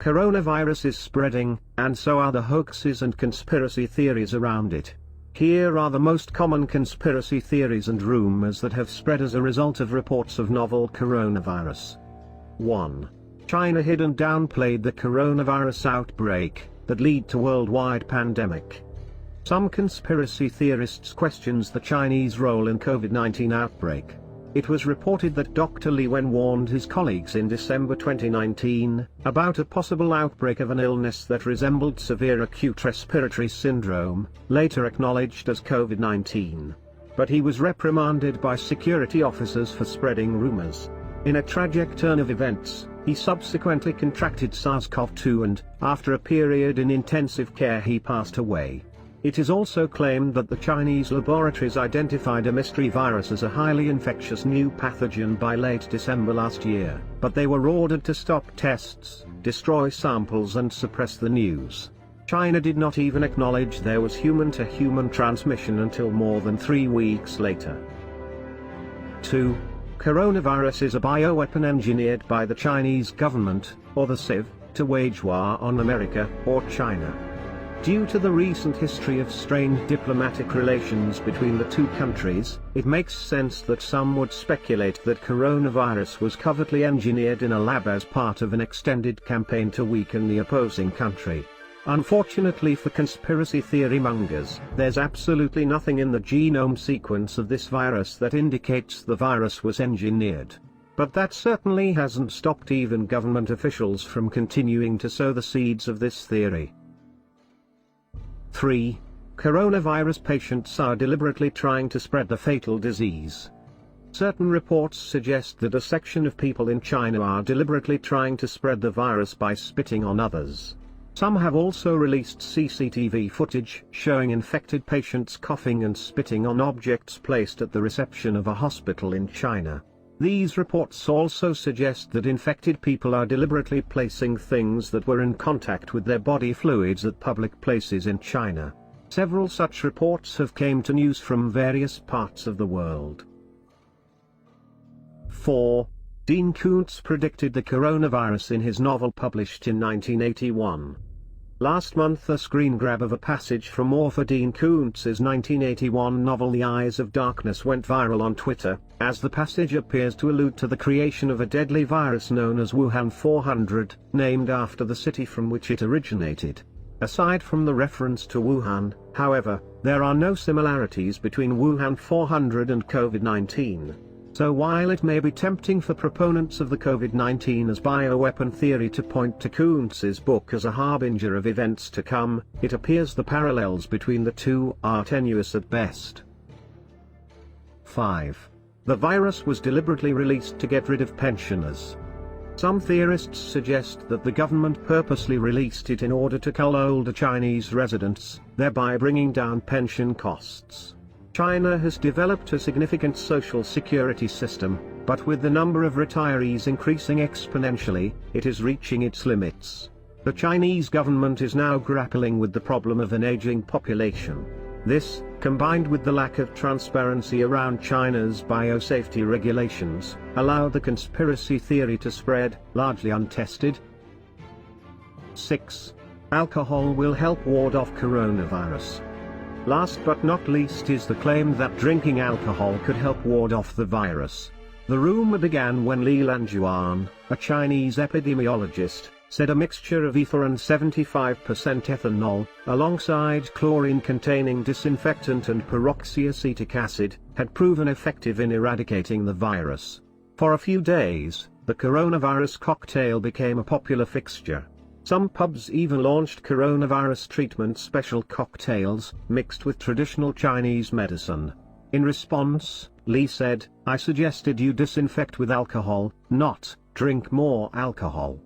Coronavirus is spreading, and so are the hoaxes and conspiracy theories around it. Here are the most common conspiracy theories and rumors that have spread as a result of reports of novel coronavirus. 1. China hid and downplayed the coronavirus outbreak that led to worldwide pandemic. Some conspiracy theorists questions the Chinese role in COVID-19 outbreak. It was reported that Dr. Li Wen warned his colleagues in December 2019 about a possible outbreak of an illness that resembled severe acute respiratory syndrome, later acknowledged as COVID-19. But he was reprimanded by security officers for spreading rumors. In a tragic turn of events, he subsequently contracted SARS-CoV-2 and, after a period in intensive care, he passed away. It is also claimed that the Chinese laboratories identified a mystery virus as a highly infectious new pathogen by late December last year, but they were ordered to stop tests, destroy samples and suppress the news. China did not even acknowledge there was human-to-human transmission until more than 3 weeks later. 2. Coronavirus is a bioweapon engineered by the Chinese government, or the CIV, to wage war on America, or China. Due to the recent history of strained diplomatic relations between the two countries, it makes sense that some would speculate that coronavirus was covertly engineered in a lab as part of an extended campaign to weaken the opposing country. Unfortunately for conspiracy theory mongers, there's absolutely nothing in the genome sequence of this virus that indicates the virus was engineered. But that certainly hasn't stopped even government officials from continuing to sow the seeds of this theory. 3. Coronavirus patients are deliberately trying to spread the fatal disease. Certain reports suggest that a section of people in China are deliberately trying to spread the virus by spitting on others. Some have also released CCTV footage showing infected patients coughing and spitting on objects placed at the reception of a hospital in China. These reports also suggest that infected people are deliberately placing things that were in contact with their body fluids at public places in China. Several such reports have come to news from various parts of the world. 4. Dean Koontz predicted the coronavirus in his novel published in 1981. Last month a screen grab of a passage from author Dean Koontz's 1981 novel The Eyes of Darkness went viral on Twitter, as the passage appears to allude to the creation of a deadly virus known as Wuhan 400, named after the city from which it originated. Aside from the reference to Wuhan, however, there are no similarities between Wuhan 400 and COVID-19. So while it may be tempting for proponents of the COVID-19 as bioweapon theory to point to Koontz's book as a harbinger of events to come, it appears the parallels between the two are tenuous at best. 5. The virus was deliberately released to get rid of pensioners. Some theorists suggest that the government purposely released it in order to cull older Chinese residents, thereby bringing down pension costs. China has developed a significant social security system, but with the number of retirees increasing exponentially, it is reaching its limits. The Chinese government is now grappling with the problem of an aging population. This, combined with the lack of transparency around China's biosafety regulations, allow the conspiracy theory to spread, largely untested. 6. Alcohol will help ward off coronavirus. Last but not least is the claim that drinking alcohol could help ward off the virus. The rumor began when Li Lanjuan, a Chinese epidemiologist, said a mixture of ether and 75% ethanol, alongside chlorine-containing disinfectant and peroxyacetic acid, had proven effective in eradicating the virus. For a few days, the coronavirus cocktail became a popular fixture. Some pubs even launched coronavirus treatment special cocktails, mixed with traditional Chinese medicine. In response, Li said, "I suggested you disinfect with alcohol, not drink more alcohol."